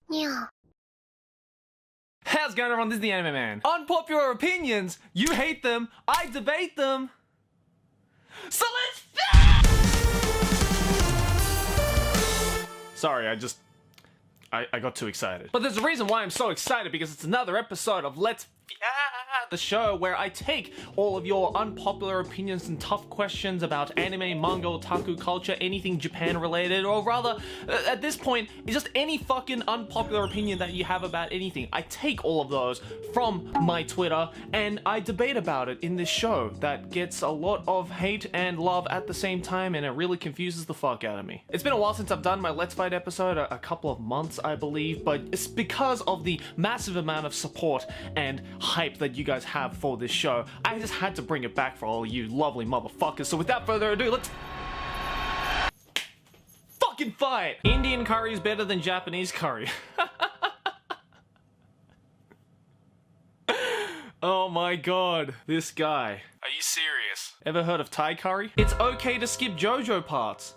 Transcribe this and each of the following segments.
Yeah. How's it going, everyone? This is the Anime Man. Unpopular opinions, you hate them, I debate them. So let's... Sorry, I got too excited. But there's a reason why I'm so excited, because it's another episode of Let's the show where I take all of your unpopular opinions and tough questions about anime, manga, otaku culture, anything Japan related, or rather, at this point, it's just any fucking unpopular opinion that you have about anything. I take all of those from my Twitter and I debate about it in this show that gets a lot of hate and love at the same time, and it really confuses the fuck out of me. It's been a while since I've done my Let's Fight episode, a couple of months I believe, but it's because of the massive amount of support and hype that you guys have for this show. I just had to bring it back for all you lovely motherfuckers. So without further ado, let's fucking fight! Indian curry is better than Japanese curry. Oh my god, this guy. Are you serious? Ever heard of Thai curry? It's okay to skip JoJo parts.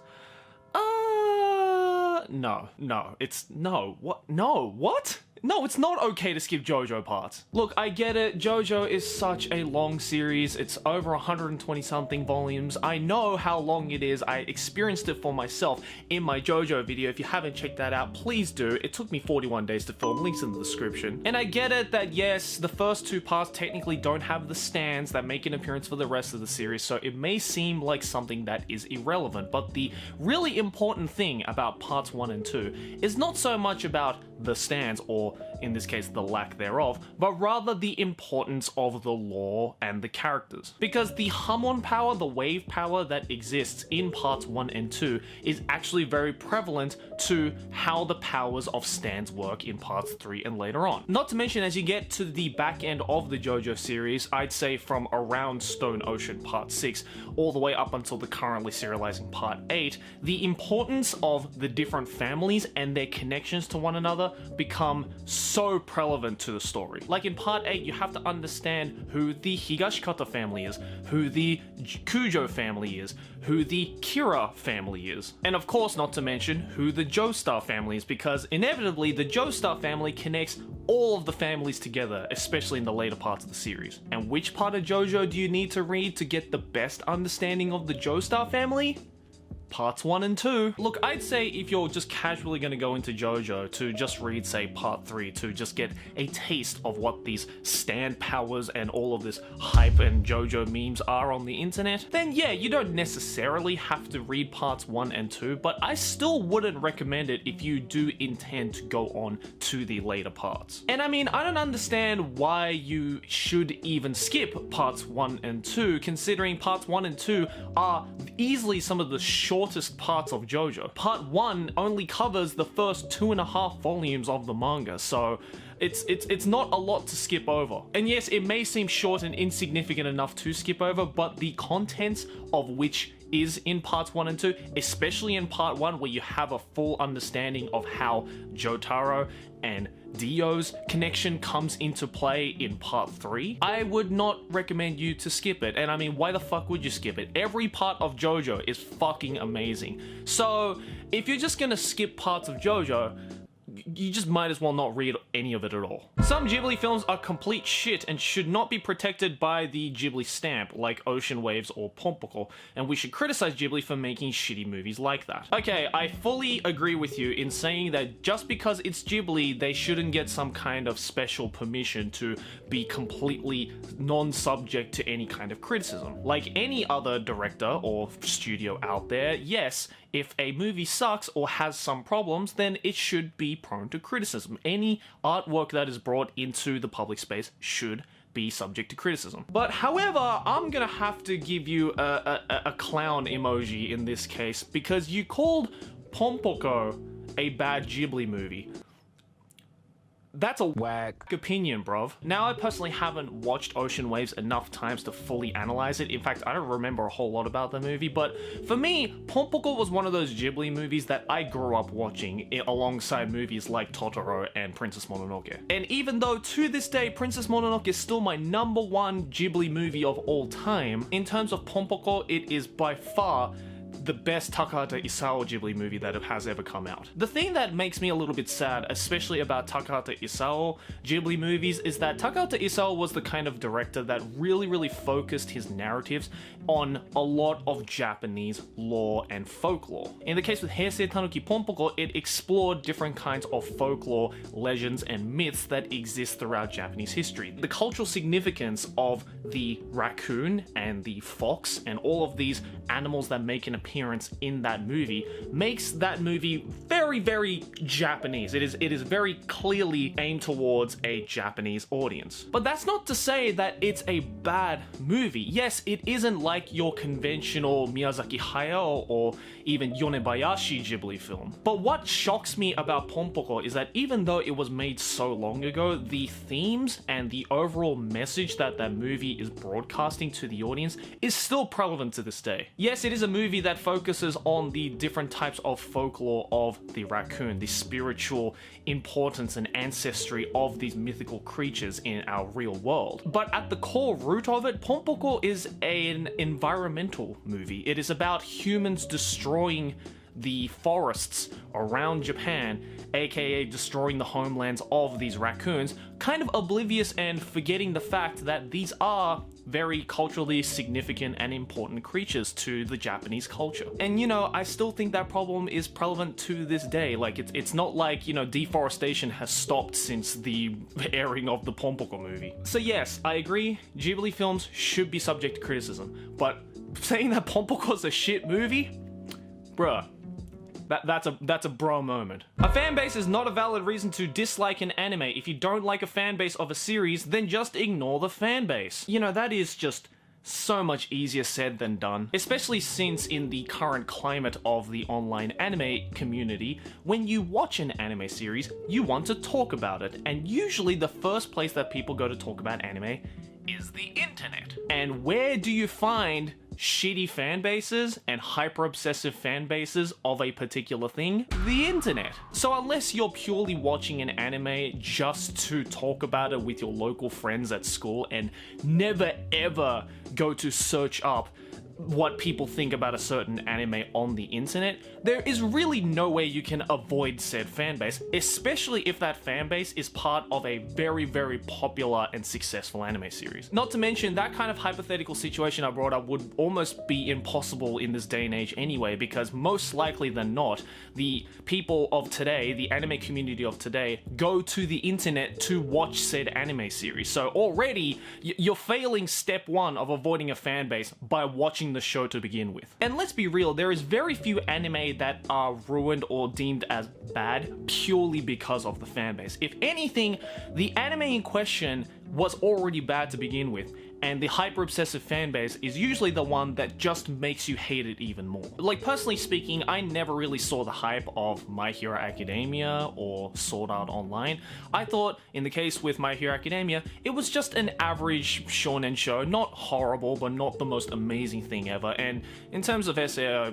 No, it's not okay to skip JoJo parts. Look, I get it, JoJo is such a long series, it's over 120 something volumes. I know how long it is, I experienced it for myself in my JoJo video. If you haven't checked that out, please do. It took me 41 days to film, links in the description. And I get it that yes, the first two parts technically don't have the stands that make an appearance for the rest of the series, so it may seem like something that is irrelevant, but the really important thing about parts 1 and 2 is not so much about the stands, or in this case the lack thereof, but rather the importance of the lore and the characters. Because the Hamon power, the wave power that exists in parts 1 and 2 is actually very prevalent to how the powers of stands work in parts 3 and later on. Not to mention, as you get to the back end of the JoJo series, I'd say from around Stone Ocean part 6 all the way up until the currently serializing part 8, the importance of the different families and their connections to one another become so relevant to the story. Like in part 8, you have to understand who the Higashikata family is, who the Kujo family is, who the Kira family is, and of course not to mention who the Joestar family is, because inevitably the Joestar family connects all of the families together, especially in the later parts of the series. And which part of JoJo do you need to read to get the best understanding of the Joestar family? Parts 1 and 2. Look, I'd say if you're just casually going to go into JoJo to just read, say, part 3 to just get a taste of what these stand powers and all of this hype and JoJo memes are on the internet, then yeah, you don't necessarily have to read parts 1 and 2, but I still wouldn't recommend it if you do intend to go on to the later parts. And I mean, I don't understand why you should even skip parts 1 and 2, considering parts 1 and 2 are easily some of the shortest parts of JoJo. Part 1 only covers the first 2.5 volumes of the manga, so it's not a lot to skip over. And yes, it may seem short and insignificant enough to skip over, but the contents of which is in parts 1 and 2, especially in part 1 where you have a full understanding of how Jotaro and Dio's connection comes into play in part 3, I would not recommend you to skip it. And I mean, why the fuck would you skip it? Every part of JoJo is fucking amazing. So if you're just gonna skip parts of JoJo, you just might as well not read any of it at all. Some Ghibli films are complete shit and should not be protected by the Ghibli stamp, like Ocean Waves or Pom Poko, and we should criticize Ghibli for making shitty movies like that. Okay, I fully agree with you in saying that just because it's Ghibli, they shouldn't get some kind of special permission to be completely non-subject to any kind of criticism. Like any other director or studio out there, yes, if a movie sucks or has some problems, then it should be prone to criticism. Any artwork that is brought into the public space should be subject to criticism. But however, I'm gonna have to give you a clown emoji in this case, because you called Pom Poko a bad Ghibli movie. That's a whack opinion, bruv. Now, I personally haven't watched Ocean Waves enough times to fully analyze it. In fact, I don't remember a whole lot about the movie, but for me, Pom Poko was one of those Ghibli movies that I grew up watching alongside movies like Totoro and Princess Mononoke. And even though to this day, Princess Mononoke is still my #1 Ghibli movie of all time, in terms of Pom Poko, it is by far the best Takahata Isao Ghibli movie that has ever come out. The thing that makes me a little bit sad, especially about Takahata Isao Ghibli movies, is that Takahata Isao was the kind of director that really focused his narratives on a lot of Japanese lore and folklore. In the case with Heisei Tanuki Pom Poko, it explored different kinds of folklore, legends, and myths that exist throughout Japanese history. The cultural significance of the raccoon and the fox and all of these animals that make an appearance in that movie makes that movie very Japanese. It is very clearly aimed towards a Japanese audience. But that's not to say that it's a bad movie. Yes, it isn't like your conventional Miyazaki Hayao or even Yonebayashi Ghibli film. But what shocks me about Pom Poko is that even though it was made so long ago, the themes and the overall message that that movie is broadcasting to the audience is still prevalent to this day. Yes, it is a movie that focuses on the different types of folklore of the raccoon, the spiritual importance and ancestry of these mythical creatures in our real world. But at the core root of it, Pom Poko is an environmental movie. It is about humans destroying the forests around Japan, aka destroying the homelands of these raccoons, kind of oblivious and forgetting the fact that these are very culturally significant and important creatures to the Japanese culture. And you know, I still think that problem is prevalent to this day. Like, it's not like, you know, deforestation has stopped since the airing of the Pom Poko movie. So yes, I agree, Ghibli films should be subject to criticism, but saying that Pom Poko's a shit movie? Bruh. That's a bro moment. A fanbase is not a valid reason to dislike an anime. If you don't like a fanbase of a series, then just ignore the fanbase. You know, that is just so much easier said than done, especially since in the current climate of the online anime community, when you watch an anime series, you want to talk about it, and usually the first place that people go to talk about anime is the internet. And where do you find shitty fan bases and hyper obsessive fan bases of a particular thing? The internet. So unless you're purely watching an anime just to talk about it with your local friends at school and never ever go to search up what people think about a certain anime on the internet, there is really no way you can avoid said fanbase, especially if that fanbase is part of a very popular and successful anime series. Not to mention, that kind of hypothetical situation I brought up would almost be impossible in this day and age anyway, because most likely than not, the people of today, the anime community of today, go to the internet to watch said anime series. So already, you're failing step one of avoiding a fanbase by watching the show to begin with. And let's be real, there is very few anime that are ruined or deemed as bad purely because of the fanbase. If anything, the anime in question was already bad to begin with, and the hyper-obsessive fanbase is usually the one that just makes you hate it even more. Like, personally speaking, I never really saw the hype of My Hero Academia or Sword Art Online. I thought, in the case with My Hero Academia, it was just an average shonen show, not horrible, but not the most amazing thing ever, and in terms of SAO,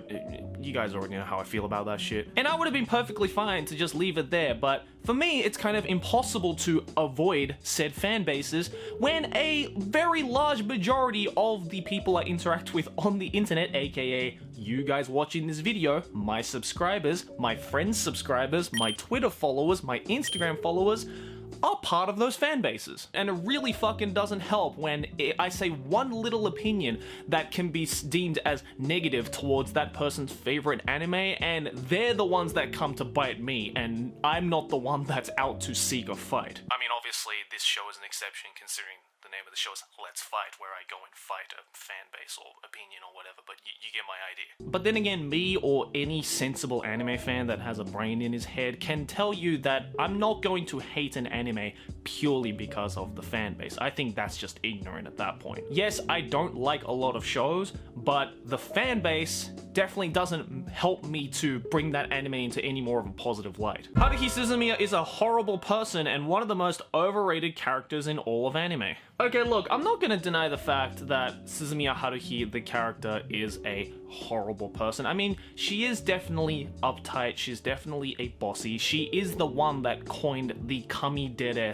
you guys already know how I feel about that shit. And I would have been perfectly fine to just leave it there, but for me, it's kind of impossible to avoid said fan bases when a very large majority of the people I interact with on the internet, aka you guys watching this video, my subscribers, my friends' subscribers, my Twitter followers, my Instagram followers, are part of those fan bases. And it really fucking doesn't help when I say one little opinion that can be deemed as negative towards that person's favorite anime, and they're the ones that come to bite me, and I'm not the one that's out to seek a fight. I mean, obviously, this show is an exception considering the name of the show is Let's Fight, where I go and fight a fan base or opinion or whatever, but you get my idea. But then again, me or any sensible anime fan that has a brain in his head can tell you that I'm not going to hate an anime purely because of the fan base. I think that's just ignorant at that point. Yes, I don't like a lot of shows, but the fan base definitely doesn't help me to bring that anime into any more of a positive light. Haruhi Suzumiya is a horrible person and one of the most overrated characters in all of anime. Okay, look, I'm not gonna deny the fact that Suzumiya Haruhi, the character, is a horrible person. I mean, she is definitely uptight, she's definitely a bossy, she is the one that coined the kami dere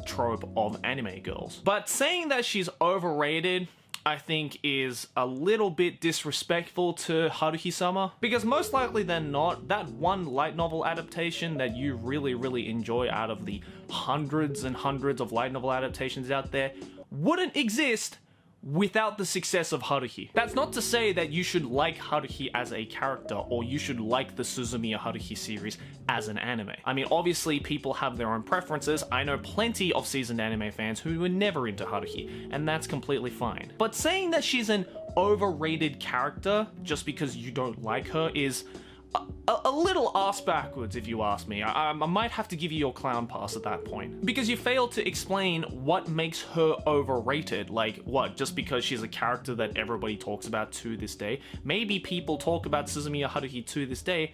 trope of anime girls. But saying that she's overrated, I think is a little bit disrespectful to Haruhi-sama, because most likely than not, that one light novel adaptation that you really enjoy out of the hundreds and hundreds of light novel adaptations out there wouldn't exist without the success of Haruhi. That's not to say that you should like Haruhi as a character, or you should like the Suzumiya Haruhi series as an anime. I mean, obviously people have their own preferences. I know plenty of seasoned anime fans who were never into Haruhi, and that's completely fine. But saying that she's an overrated character just because you don't like her is a little ass backwards, if you ask me. I might have to give you your clown pass at that point. Because you failed to explain what makes her overrated. Like, what, just because she's a character that everybody talks about to this day? Maybe people talk about Suzumiya Haruhi to this day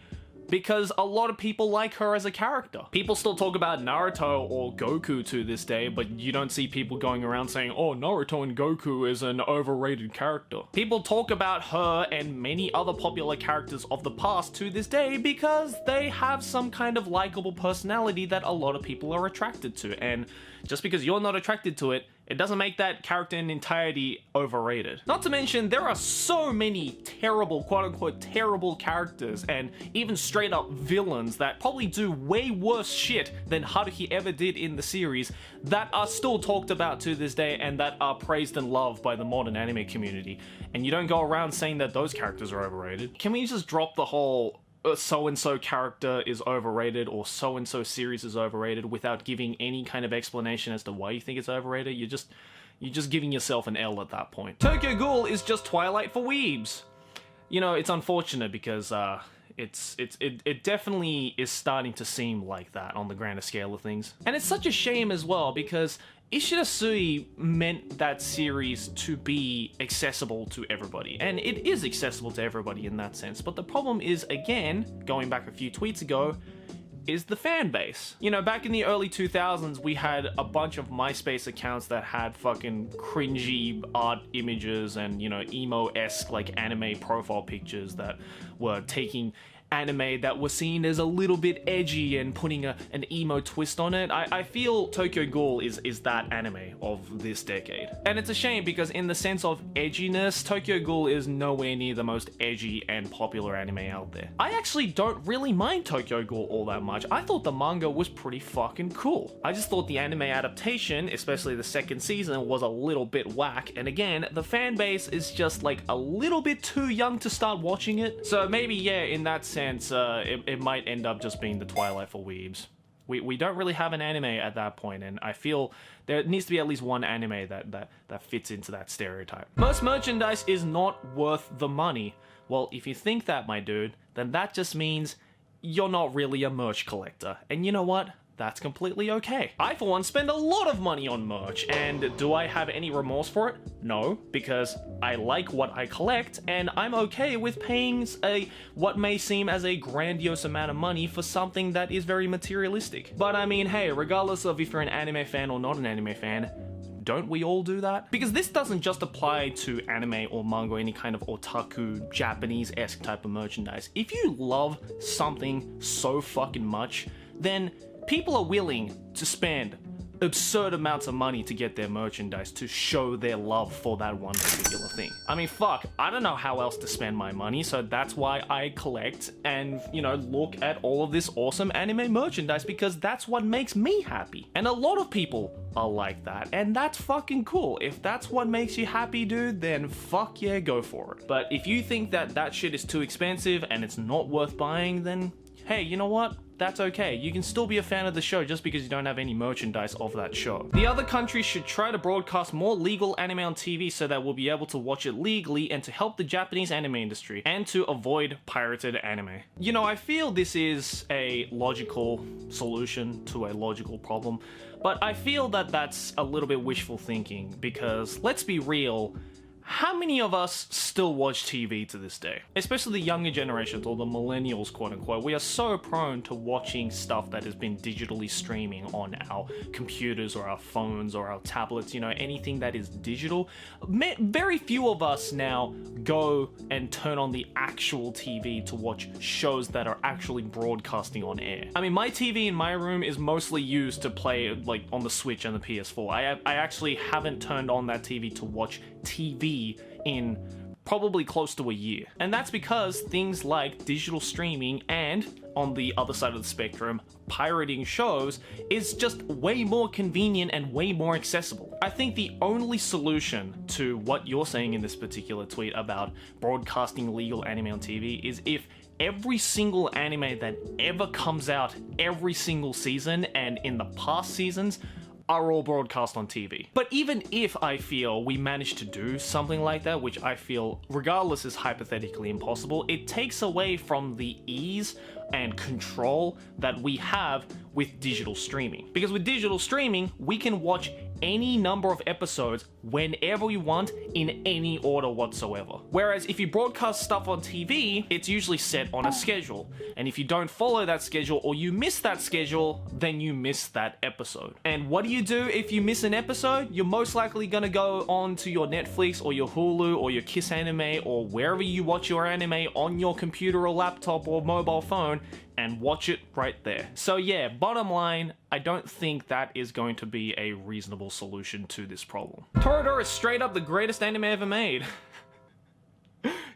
because a lot of people like her as a character. People still talk about Naruto or Goku to this day, but you don't see people going around saying, oh, Naruto and Goku is an overrated character. People talk about her and many other popular characters of the past to this day because they have some kind of likable personality that a lot of people are attracted to, and just because you're not attracted to it, it doesn't make that character in entirety overrated. Not to mention, there are so many terrible, quote-unquote terrible characters and even straight up villains that probably do way worse shit than Haruhi ever did in the series that are still talked about to this day and that are praised and loved by the modern anime community. And you don't go around saying that those characters are overrated. Can we just drop the whole so-and-so character is overrated or so-and-so series is overrated without giving any kind of explanation as to why you think it's overrated? You're just giving yourself an L at that point. Tokyo Ghoul is just Twilight for weebs. You know, it's unfortunate because it definitely is starting to seem like that on the grander scale of things. And it's such a shame as well because Ishida Sui meant that series to be accessible to everybody, and it is accessible to everybody in that sense, but the problem is, again, going back a few tweets ago, is the fan base. You know, back in the early 2000s, we had a bunch of MySpace accounts that had fucking cringy art images and, you know, emo-esque, like, anime profile pictures that were taking anime that was seen as a little bit edgy and putting an emo twist on it. I feel Tokyo Ghoul is that anime of this decade. And it's a shame because in the sense of edginess, Tokyo Ghoul is nowhere near the most edgy and popular anime out there. I actually don't really mind Tokyo Ghoul all that much. I thought the manga was pretty fucking cool. I just thought the anime adaptation, especially the second season, was a little bit whack. And again, the fan base is just like a little bit too young to start watching it. So maybe, yeah, in that sense, it might end up just being the Twilight for weebs. We don't really have an anime at that point, and I feel there needs to be at least one anime that fits into that stereotype. Most merchandise is not worth the money. Well, if you think that, my dude, then that just means you're not really a merch collector. And you know what? That's completely okay. I, for one, spend a lot of money on merch, and do I have any remorse for it? No, because I like what I collect, and I'm okay with paying what may seem as a grandiose amount of money for something that is very materialistic. But I mean, hey, regardless of if you're an anime fan or not an anime fan, don't we all do that? Because this doesn't just apply to anime or manga or any kind of otaku, Japanese-esque type of merchandise. If you love something so fucking much, then people are willing to spend absurd amounts of money to get their merchandise to show their love for that one particular thing. I mean, fuck, I don't know how else to spend my money, so that's why I collect and, you know, look at all of this awesome anime merchandise because that's what makes me happy. And a lot of people are like that, and that's fucking cool. If that's what makes you happy, dude, then fuck yeah, go for it. But if you think that that shit is too expensive and it's not worth buying, then hey, you know what? That's okay. You can still be a fan of the show just because you don't have any merchandise of that show. The other countries should try to broadcast more legal anime on TV so that we'll be able to watch it legally and to help the Japanese anime industry and to avoid pirated anime. You know, I feel this is a logical solution to a logical problem, but I feel that that's a little bit wishful thinking because, let's be real, how many of us still watch TV to this day? Especially the younger generations, or the millennials, quote unquote. We are so prone to watching stuff that has been digitally streaming on our computers or our phones or our tablets, you know, anything that is digital. Very few of us now go and turn on the actual TV to watch shows that are actually broadcasting on air. I mean, my TV in my room is mostly used to play like on the Switch and the PS4. I actually haven't turned on that TV to watch TV see in probably close to a year. And that's because things like digital streaming and, on the other side of the spectrum, pirating shows is just way more convenient and way more accessible. I think the only solution to what you're saying in this particular tweet about broadcasting legal anime on TV is if every single anime that ever comes out every single season and in the past seasons are all broadcast on TV. But even if I feel we managed to do something like that, which I feel regardless is hypothetically impossible, it takes away from the ease and control that we have with digital streaming. Because with digital streaming, we can watch any number of episodes whenever we want in any order whatsoever. Whereas if you broadcast stuff on TV, it's usually set on a schedule. And if you don't follow that schedule or you miss that schedule, then you miss that episode. And what do you do if you miss an episode? You're most likely gonna go on to your Netflix or your Hulu or your Kiss Anime or wherever you watch your anime on your computer or laptop or mobile phone and watch it right there. So yeah, bottom line, I don't think that is going to be a reasonable solution to this problem. Toradora is straight up the greatest anime ever made.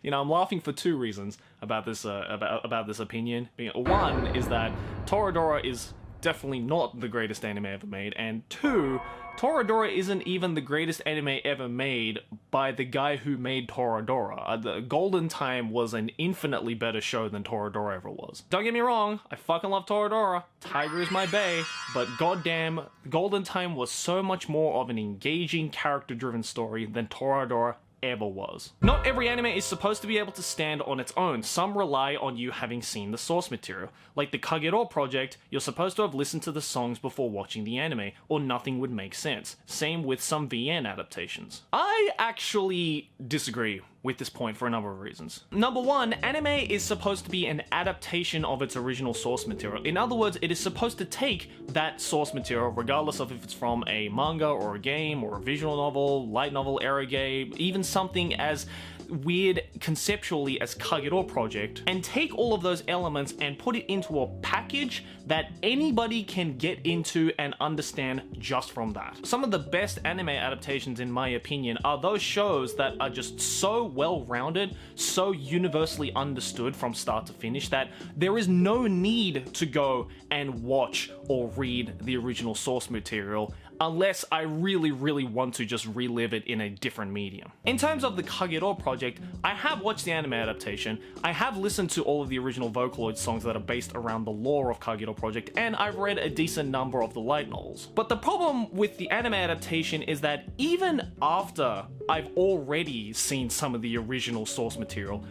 You know, I'm laughing for two reasons about this about this opinion. One is that Toradora is definitely not the greatest anime ever made, and two, Toradora isn't even the greatest anime ever made by the guy who made Toradora. The Golden Time was an infinitely better show than Toradora ever was. Don't get me wrong, I fucking love Toradora. Tiger is my bae, but goddamn, Golden Time was so much more of an engaging, character-driven story than Toradora ever was. Not every anime is supposed to be able to stand on its own. Some rely on you having seen the source material. Like the Kagero project, you're supposed to have listened to the songs before watching the anime, or nothing would make sense. Same with some VN adaptations. I actually disagree with this point for a number of reasons. Number one, anime is supposed to be an adaptation of its original source material. In other words, it is supposed to take that source material, regardless of if it's from a manga or a game or a visual novel, light novel, eroge, even something as weird conceptually as Kagero project, and take all of those elements and put it into a package that anybody can get into and understand just from that. Some of the best anime adaptations, in my opinion, are those shows that are just so well-rounded, so universally understood from start to finish that there is no need to go and watch or read the original source material unless I really, really want to just relive it in a different medium. In terms of the Kagero project, I have watched the anime adaptation, I have listened to all of the original Vocaloid songs that are based around the lore of Kagero project, and I've read a decent number of the light novels. But the problem with the anime adaptation is that even after I've already seen some of the original source material,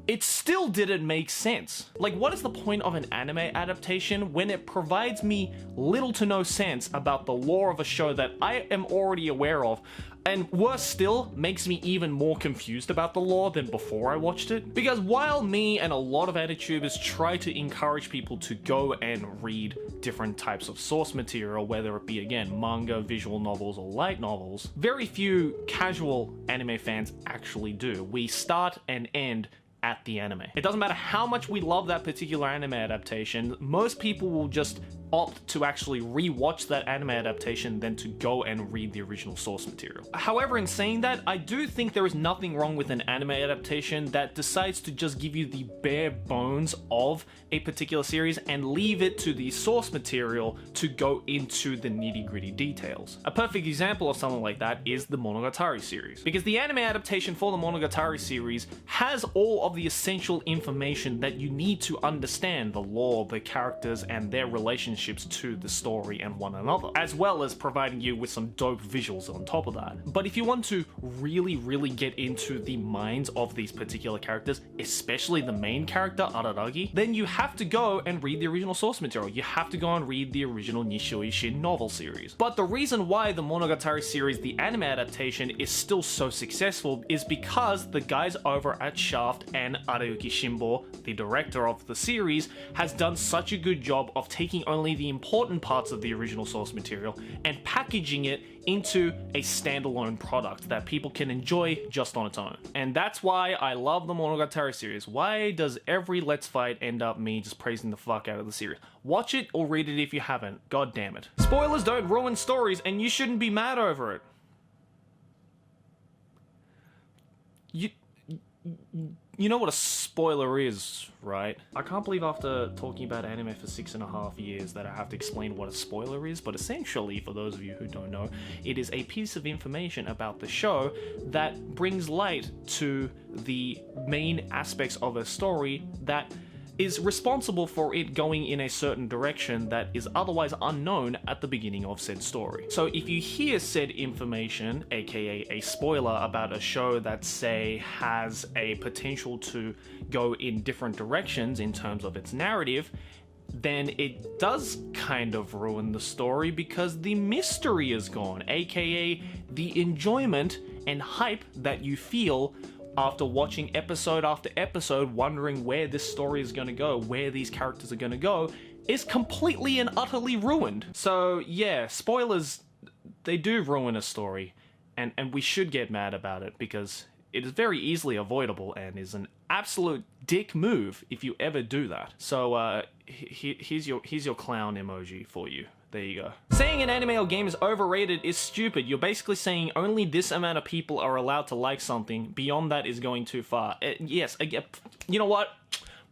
it still didn't make sense. Like, what is the point of an anime adaptation when it provides me little to no sense about the lore of a show that I am already aware of, and worse still, makes me even more confused about the lore than before I watched it? Because while me and a lot of AniTubers try to encourage people to go and read different types of source material, whether it be, again, manga, visual novels, or light novels, very few casual anime fans actually do. We start and end at the anime. It doesn't matter how much we love that particular anime adaptation, most people will just opt to actually re-watch that anime adaptation than to go and read the original source material. However, in saying that, I do think there is nothing wrong with an anime adaptation that decides to just give you the bare bones of a particular series and leave it to the source material to go into the nitty-gritty details. A perfect example of something like that is the Monogatari series, because the anime adaptation for the Monogatari series has all of the essential information that you need to understand the lore, the characters, and their relationships to the story and one another, as well as providing you with some dope visuals on top of that. But if you want to really, really get into the minds of these particular characters, especially the main character, Araragi, then you have to go and read the original source material. You have to go and read the original Nishio Shin novel series. But the reason why the Monogatari series, the anime adaptation, is still so successful is because the guys over at Shaft and Arayuki Shimbo, the director of the series, has done such a good job of taking only the important parts of the original source material and packaging it into a standalone product that people can enjoy just on its own. And that's why I love the Monogatari series. Why does every Let's Fight end up me just praising the fuck out of the series? Watch it or read it if you haven't. God damn it. Spoilers don't ruin stories, and you shouldn't be mad over it. You know what a spoiler is, right? I can't believe after talking about anime for 6.5 years that I have to explain what a spoiler is, but essentially, for those of you who don't know, it is a piece of information about the show that brings light to the main aspects of a story that is responsible for it going in a certain direction that is otherwise unknown at the beginning of said story. So if you hear said information, aka a spoiler about a show that, say, has a potential to go in different directions in terms of its narrative, then it does kind of ruin the story because the mystery is gone, aka the enjoyment and hype that you feel after watching episode after episode, wondering where this story is going to go, where these characters are going to go, is completely and utterly ruined. So yeah, spoilers, they do ruin a story, and we should get mad about it because it is very easily avoidable and is an absolute dick move if you ever do that. So here's your clown emoji for you. There you go. Saying an anime or game is overrated is stupid. You're basically saying only this amount of people are allowed to like something. Beyond that is going too far. Yes, you know what?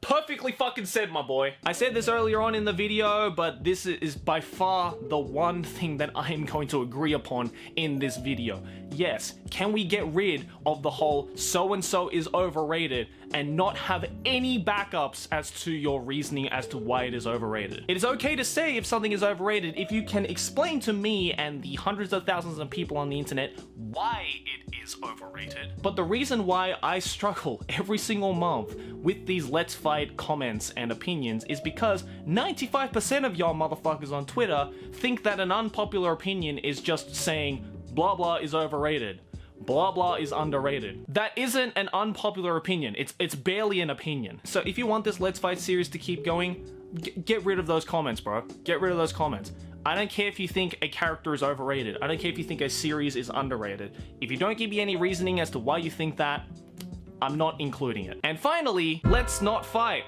Perfectly fucking said, my boy. I said this earlier on in the video, but this is by far the one thing that I am going to agree upon in this video. Yes, can we get rid of the whole so-and-so is overrated and not have any backups as to your reasoning as to why it is overrated? It is okay to say if something is overrated if you can explain to me and the hundreds of thousands of people on the internet why it is overrated. But the reason why I struggle every single month with these Let's Fight comments and opinions is because 95% of y'all motherfuckers on Twitter think that an unpopular opinion is just saying blah blah is overrated, blah blah is underrated. That isn't an unpopular opinion. It's barely an opinion. So if you want this Let's Fight series to keep going, get rid of those comments, bro. Get rid of those comments. I don't care if you think a character is overrated. I don't care if you think a series is underrated. If you don't give me any reasoning as to why you think that, I'm not including it. And finally, let's not fight.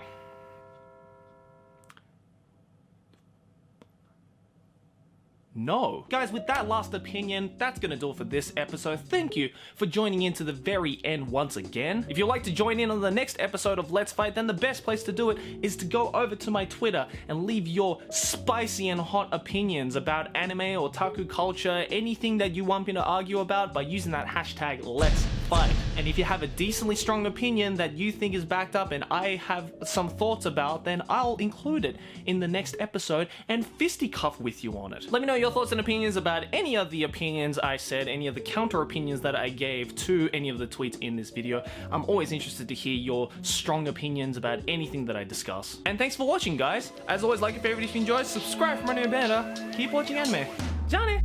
No. Guys, with that last opinion, that's gonna do it for this episode. Thank you for joining in to the very end once again. If you'd like to join in on the next episode of Let's Fight, then the best place to do it is to go over to my Twitter and leave your spicy and hot opinions about anime or otaku culture, anything that you want me to argue about, by using that hashtag Let's Fight. And if you have a decently strong opinion that you think is backed up and I have some thoughts about, then I'll include it in the next episode and fisticuff with you on it. Let me know your thoughts and opinions about any of the opinions I said, any of the counter opinions that I gave to any of the tweets in this video. I'm always interested to hear your strong opinions about anything that I discuss. And thanks for watching, guys. As always, like your favorite if you enjoyed, subscribe for more anime banter, keep watching anime. Johnny!